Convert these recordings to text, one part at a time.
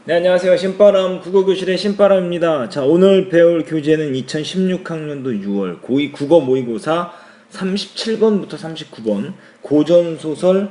네, 안녕하세요. 신바람 국어교실의 신바람입니다. 자, 오늘 배울 교재는 2016학년도 6월 고2 국어 모의고사 37번부터 39번 고전소설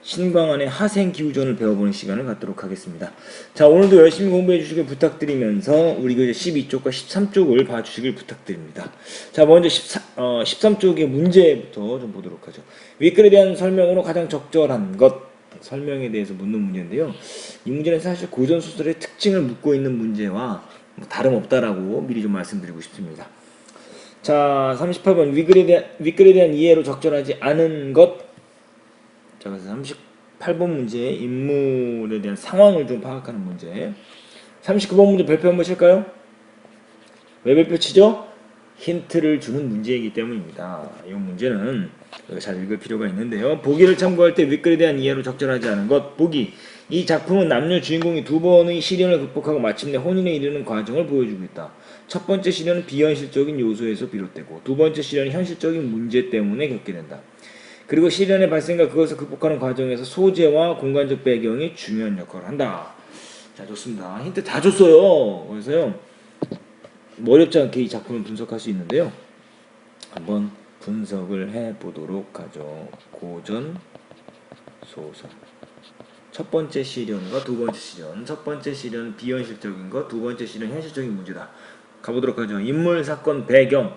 신광한의 하생기우전을 배워보는 시간을 갖도록 하겠습니다. 자, 오늘도 열심히 공부해 주시길 부탁드리면서 우리 교재 12쪽과 13쪽을 봐주시길 부탁드립니다. 자, 먼저 13쪽의 문제부터 좀 보도록 하죠. 윗글에 대한 설명으로 가장 적절한 것, 설명에 대해서 묻는 문제인데요. 이 문제는 사실 고전소설의 특징을 묻고 있는 문제와 다름없다라고 미리 좀 말씀드리고 싶습니다. 자, 38번 윗글에 대한 이해로 적절하지 않은 것. 자, 그래서 38번 문제 인물에 대한 상황을 좀 파악하는 문제. 39번 문제 별표 한번 칠까요? 왜 별표 치죠? 힌트를 주는 문제이기 때문입니다. 이 문제는 잘 읽을 필요가 있는데요. 보기를 참고할 때 윗글에 대한 이해로 적절하지 않은 것. 보기. 이 작품은 남녀 주인공이 두 번의 시련을 극복하고 마침내 혼인에 이르는 과정을 보여주고 있다. 첫 번째 시련은 비현실적인 요소에서 비롯되고 두 번째 시련은 현실적인 문제 때문에 겪게 된다. 그리고 시련의 발생과 그것을 극복하는 과정에서 소재와 공간적 배경이 중요한 역할을 한다. 자, 좋습니다. 힌트 다 줬어요. 그래서요, 어렵지 않게 이 작품을 분석할 수 있는데요. 한번 분석을 해보도록 하죠. 고전 소설. 첫 번째 시련과 두 번째 시련. 첫 번째 시련은 비현실적인 것, 두 번째 시련은 현실적인 문제다. 가보도록 하죠. 인물, 사건, 배경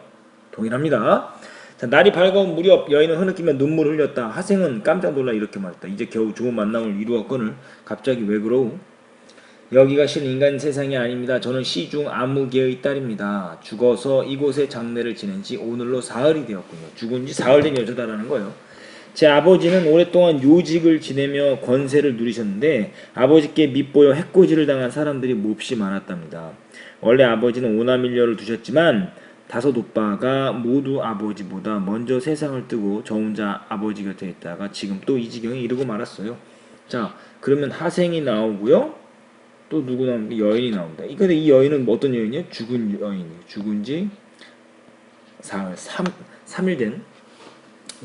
동일합니다. 자, 날이 밝아온 무렵 여인은 흐느끼며 눈물을 흘렸다. 하생은 깜짝 놀라 이렇게 말했다. 이제 겨우 좋은 만남을 이루었거늘 갑자기 왜 그러우? 여기가 실 인간 세상이 아닙니다. 저는 시중 아무개의 딸입니다. 죽어서 이곳에 장례를 지낸 지 오늘로 사흘이 되었군요. 죽은 지 사흘 된 여자다라는 거예요. 제 아버지는 오랫동안 요직을 지내며 권세를 누리셨는데 아버지께 밉보여 해코지를 당한 사람들이 몹시 많았답니다. 원래 아버지는 오남일녀를 두셨지만 다섯 오빠가 모두 아버지보다 먼저 세상을 뜨고 저 혼자 아버지 곁에 있다가 지금 또 이 지경에 이르고 말았어요. 자, 그러면 하생이 나오고요. 또 누구 나옵니까? 여인이 나옵니다. 근데 이 여인은 어떤 여인이에요? 죽은 여인이에요. 죽은 지 사흘, 3일 된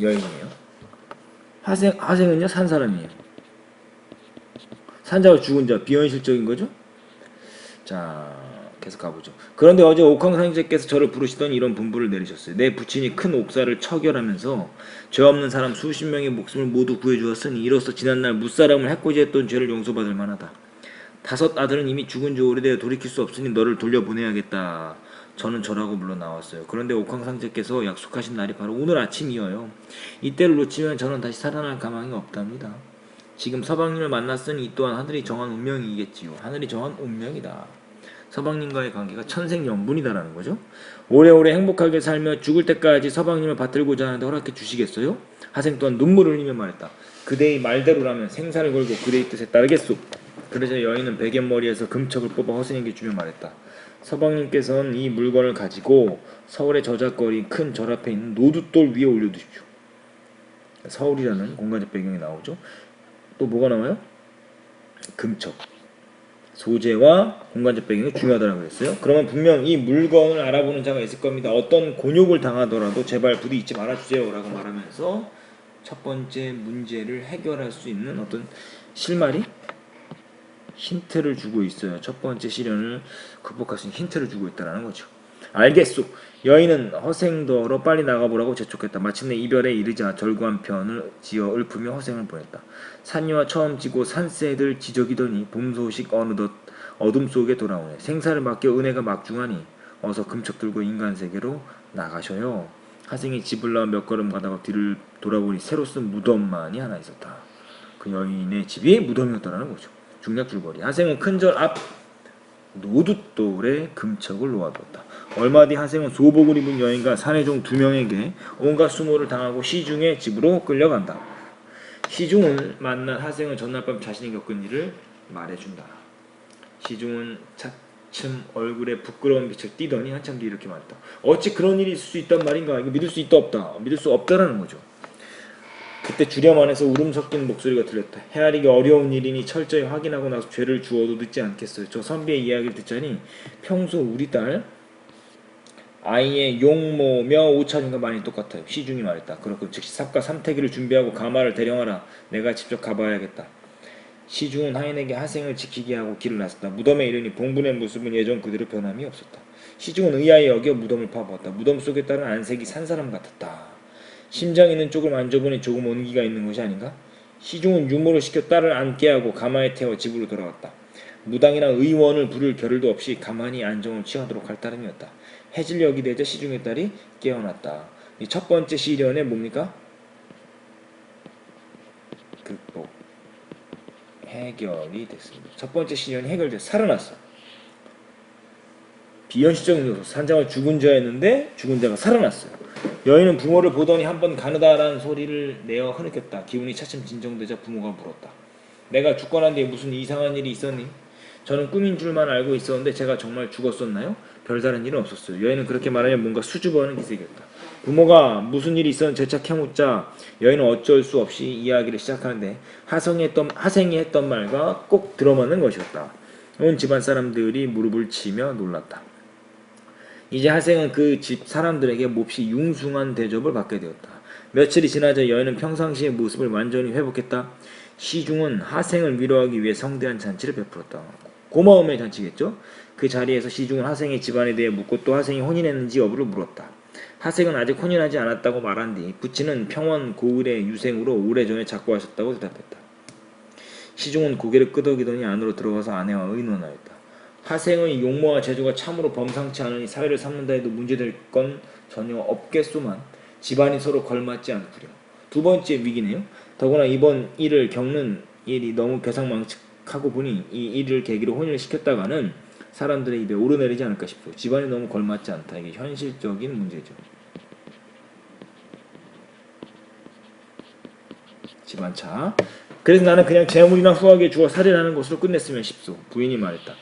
여인이에요. 하생은요? 산 사람이에요. 산자와 죽은 자, 비현실적인 거죠? 자, 계속 가보죠. 그런데 어제 옥황상제께서 저를 부르시더니 이런 분부를 내리셨어요. 내 부친이 큰 옥사를 처결하면서 죄 없는 사람 수십 명의 목숨을 모두 구해주었으니 이로써 지난날 무사람을 해코지했던 죄를 용서받을 만하다. 다섯 아들은 이미 죽은 지 오래되어 돌이킬 수 없으니 너를 돌려보내야겠다. 저는 절하고 물러 나왔어요. 그런데 옥황상제께서 약속하신 날이 바로 오늘 아침이어요. 이때를 놓치면 저는 다시 살아날 가망이 없답니다. 지금 서방님을 만났으니 이 또한 하늘이 정한 운명이겠지요. 하늘이 정한 운명이다. 서방님과의 관계가 천생연분이다라는 거죠. 오래오래 행복하게 살며 죽을 때까지 서방님을 받들고자 하는데 허락해 주시겠어요? 하생 또한 눈물을 흘리며 말했다. 그대의 말대로라면 생사를 걸고 그대의 뜻에 따르겠소. 그러자 여인은 베갯머리에서 금척을 뽑아 허생에게 주며 말했다. 서방님께서는 이 물건을 가지고 서울의 저작거리 큰 절 앞에 있는 노두돌 위에 올려두십시오. 서울이라는 공간적 배경이 나오죠. 또 뭐가 나와요? 금척. 소재와 공간적 배경이 중요하다고 했어요. 그러면 분명 이 물건을 알아보는 자가 있을 겁니다. 어떤 곤욕을 당하더라도 제발 부디 잊지 말아주세요 라고 말하면서 첫 번째 문제를 해결할 수 있는 어떤 실마리? 힌트를 주고 있어요. 첫 번째 시련을 극복할 수 있는 힌트를 주고 있다는 거죠. 알겠소. 여인은 허생더러 빨리 나가보라고 재촉했다. 마침내 이별에 이르자 절구한 편을 지어 읊으며 허생을 보냈다. 산이와 처음 지고 산새들 지저귀더니 봄 소식 어느덧 어둠 속에 돌아오네. 생사를 맡겨 은혜가 막중하니 어서 금척 들고 인간 세계로 나가셔요. 하생이 집을 나와 몇 걸음 가다가 뒤를 돌아보니 새로 쓴 무덤만이 하나 있었다. 그 여인의 집이 무덤이었다는 거죠. 중략줄거리. 하생은 큰 절 앞 노두돌에 금척을 놓아두었다. 얼마 뒤 하생은 소복을 입은 여인과 사내종 2명에게 온갖 수모를 당하고 시중의 집으로 끌려간다. 시중을 만난 하생은 전날 밤 자신이 겪은 일을 말해준다. 시중은 차츰 얼굴에 부끄러운 빛을 띠더니 한참 뒤 이렇게 말했다. 어찌 그런 일이 있을 수 있단 말인가? 이거 믿을 수 있다 없다. 믿을 수 없다라는 거죠. 그때 주렴 안에서 울음 섞인 목소리가 들렸다. 헤아리기 어려운 일이니 철저히 확인하고 나서 죄를 주어도 늦지 않겠어요. 저 선비의 이야기를 듣자니 평소 우리 딸 아이의 용모며 옷차림과 많이 똑같아요. 시중이 말했다. 그렇고 즉시 삽과 삼태기를 준비하고 가마를 대령하라. 내가 직접 가봐야겠다. 시중은 하인에게 하생을 지키게 하고 길을 나섰다. 무덤에 이르니 봉분의 모습은 예전 그대로 변함이 없었다. 시중은 의아히 여겨 무덤을 파보았다. 무덤 속에 따른 안색이 산 사람 같았다. 심장 있는 쪽을 만져보니 조금 온기가 있는 것이 아닌가? 시중은 유모를 시켜 딸을 안게 하고 가마에 태워 집으로 돌아왔다. 무당이나 의원을 부를 겨를도 없이 가만히 안정을 취하도록 할 따름이었다. 해질녘이 되자 시중의 딸이 깨어났다. 이 첫 번째 시련에 뭡니까? 극복. 해결이 됐습니다. 첫 번째 시련이 해결돼서 살아났어. 비현실적인 요소. 산장을 죽은 자였는데 죽은 자가 살아났어요. 여인은 부모를 보더니 한번 가느다라는 소리를 내어 흐느꼈다. 기분이 차츰 진정되자 부모가 물었다. 내가 죽고 난 뒤에 무슨 이상한 일이 있었니? 저는 꿈인 줄만 알고 있었는데 제가 정말 죽었었나요? 별다른 일은 없었어요. 여인은 그렇게 말하면 뭔가 수줍어하는 기색이었다. 부모가 무슨 일이 있었는지 재차 캐묻자 여인은 어쩔 수 없이 이야기를 시작하는데 하생이 했던 말과 꼭 들어맞는 것이었다. 온 집안 사람들이 무릎을 치며 놀랐다. 이제 하생은 그 집 사람들에게 몹시 융숭한 대접을 받게 되었다. 며칠이 지나자 여인은 평상시의 모습을 완전히 회복했다. 시중은 하생을 위로하기 위해 성대한 잔치를 베풀었다. 고마움의 잔치겠죠? 그 자리에서 시중은 하생의 집안에 대해 묻고 또 하생이 혼인했는지 여부를 물었다. 하생은 아직 혼인하지 않았다고 말한 뒤 부친은 평원 고을의 유생으로 오래전에 작고하셨다고 대답했다. 시중은 고개를 끄덕이더니 안으로 들어가서 아내와 의논하였다. 하생의 용모와 재주가 참으로 범상치 않으니 사회를 삼는다 해도 문제될 건 전혀 없겠소만 집안이 서로 걸맞지 않구려. 두 번째 위기네요. 더구나 이번 일을 겪는 일이 너무 괴상망측하고 보니 이 일을 계기로 혼인을 시켰다가는 사람들의 입에 오르내리지 않을까 싶소. 집안이 너무 걸맞지 않다. 이게 현실적인 문제죠. 집안차. 그래서 나는 그냥 재물이나 후하게 주어 살인하는 것으로 끝냈으면 싶소. 부인이 말했다.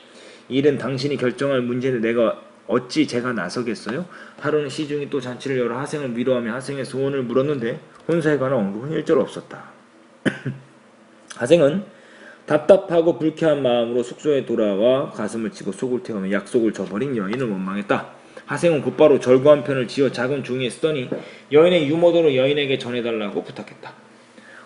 이 일은 당신이 결정할 문제인데 내가 어찌 제가 나서겠어요? 하루는 시중이 또 잔치를 열어 하생을 위로하며 하생의 소원을 물었는데 혼사에 관한 언급은 일절 없었다. 하생은 답답하고 불쾌한 마음으로 숙소에 돌아와 가슴을 치고 속을 태우며 약속을 저버린 여인을 원망했다. 하생은 곧바로 절구 한 편을 지어 작은 종이에 쓰더니 여인의 유모도로 여인에게 전해달라고 부탁했다.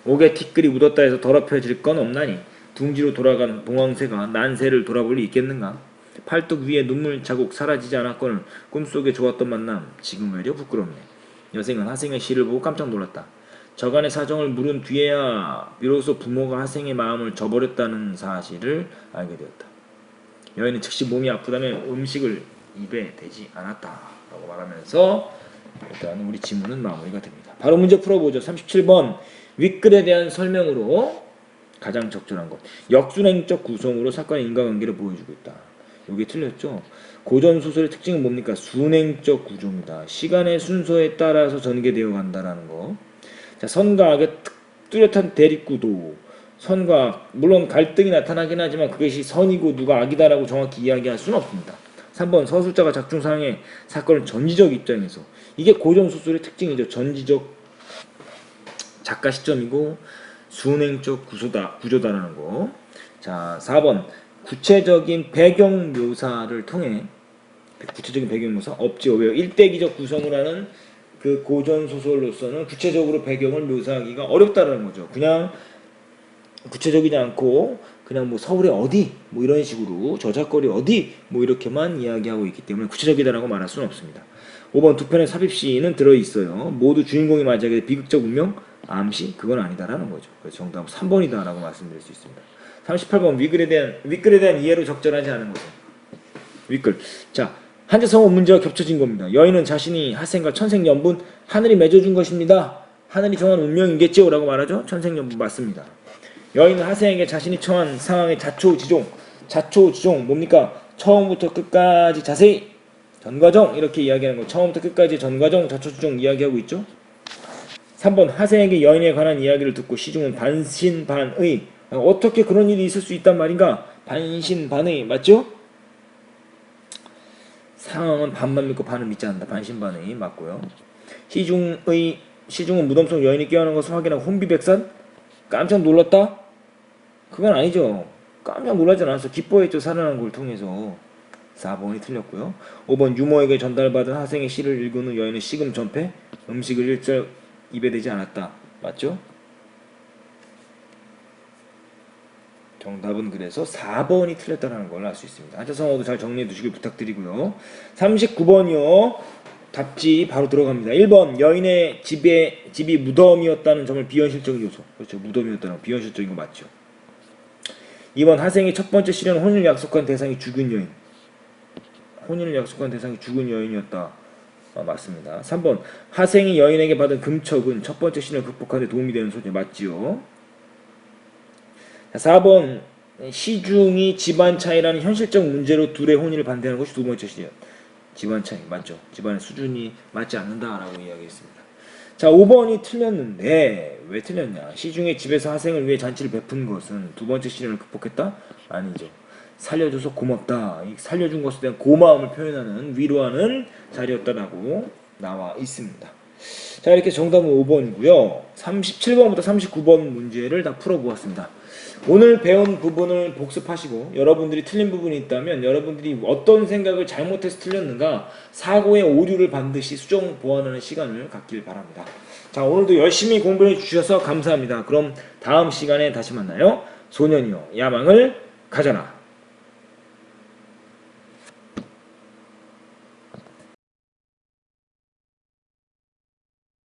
옥에 티끌이 묻었다 해서 더럽혀질 건 없나니 둥지로 돌아간 봉황새가 난새를 돌아볼 리 있겠는가? 팔뚝 위에 눈물 자국 사라지지 않았거늘 꿈속에 좋았던 만남 지금 외려 부끄럽네. 여생은 하생의 시를 보고 깜짝 놀랐다. 저간의 사정을 물은 뒤에야 비로소 부모가 하생의 마음을 저버렸다는 사실을 알게 되었다. 여인은 즉시 몸이 아프다면 음식을 입에 대지 않았다 라고 말하면서 일단 우리 지문은 마무리가 됩니다. 바로 문제 풀어보죠. 37번 윗글에 대한 설명으로 가장 적절한 것. 역순행적 구성으로 사건의 인과관계를 보여주고 있다. 여기 틀렸죠? 고전소설의 특징은 뭡니까? 순행적 구조입니다. 시간의 순서에 따라서 전개되어 간다라는 거. 자, 선과 악의 뚜렷한 대립구도. 선과 악, 물론 갈등이 나타나긴 하지만 그것이 선이고 누가 악이다라고 정확히 이야기할 수는 없습니다. 3번 서술자가 작중상의 사건을 전지적 입장에서. 이게 고전소설의 특징이죠. 전지적 작가 시점이고 순행적 구조다라는 거. 자, 4번 구체적인 배경 묘사를 통해 구체적인 배경 묘사 없지요. 왜요? 일대기적 구성을 하는 그 고전 소설로서는 구체적으로 배경을 묘사하기가 어렵다라는 거죠. 그냥 구체적이지 않고 그냥 뭐 서울의 어디 뭐 이런 식으로 저작거리 어디 뭐 이렇게만 이야기하고 있기 때문에 구체적이다라고 말할 수는 없습니다. 5번 두 편의 삽입시는 들어있어요. 모두 주인공이 맞이하게 비극적 운명 암시 그건 아니다라는 거죠. 그래서 정답은 3번이다라고 말씀드릴 수 있습니다. 38번 윗글에 대한 이해로 적절하지 않은 거죠. 윗글. 자, 한자성어 문제와 겹쳐진 겁니다. 여인은 자신이 하생과 천생연분 하늘이 맺어준 것입니다. 하늘이 정한 운명이겠지요 라고 말하죠. 천생연분 맞습니다. 여인은 하생에게 자신이 처한 상황의 자초지종 뭡니까? 처음부터 끝까지 자세히 전과정 이렇게 이야기하는 거. 처음부터 끝까지 전과정 자초지종 이야기하고 있죠. 3번 하생에게 여인에 관한 이야기를 듣고 시중은 반신반의 어떻게 그런 일이 있을 수 있단 말인가? 반신반의 맞죠? 상황은 반만 믿고 반은 믿지 않는다. 반신반의 맞고요. 시중은 무덤 속 여인이 깨어난 것을 확인하고 혼비백산? 깜짝 놀랐다? 그건 아니죠. 깜짝 놀라지 않았어. 기뻐했죠. 살아난 걸 통해서. 4번이 틀렸고요. 5번 유모에게 전달받은 하생의 시를 읽은 후 여인은 식음 전폐 음식을 일절 입에 대지 않았다. 맞죠? 정답은 그래서 4번이 틀렸다는 걸 알 수 있습니다. 한자성어도 잘 정리해 두시길 부탁드리고요. 39번이요. 답지 바로 들어갑니다. 1번 여인의 집이 무덤이었다는 점을 비현실적인 요소. 그렇죠. 무덤이었다는 거 비현실적인 거 맞죠. 2번 하생이 첫 번째 시련 혼인을 약속한 대상이 죽은 여인. 혼인을 약속한 대상이 죽은 여인이었다. 맞습니다. 3번 하생이 여인에게 받은 금척은 첫 번째 시련을 극복하는 데 도움이 되는 소재 맞지요. 4번 시중이 집안 차이라는 현실적 문제로 둘의 혼인을 반대하는 것이 두 번째 시련. 집안 차이 맞죠. 집안의 수준이 맞지 않는다라고 이야기했습니다. 자 5번이 틀렸는데 왜 틀렸냐. 시중의 집에서 하생을 위해 잔치를 베푼 것은 두 번째 시련을 극복했다? 아니죠. 살려줘서 고맙다. 살려준 것에 대한 고마움을 표현하는 위로하는 자리였다라고 나와 있습니다. 자 이렇게 정답은 5번이고요. 37번부터 39번 문제를 다 풀어보았습니다. 오늘 배운 부분을 복습하시고 여러분들이 틀린 부분이 있다면 여러분들이 어떤 생각을 잘못해서 틀렸는가 사고의 오류를 반드시 수정 보완하는 시간을 갖길 바랍니다. 자 오늘도 열심히 공부해 주셔서 감사합니다. 그럼 다음 시간에 다시 만나요. 소년이여 야망을 가져라.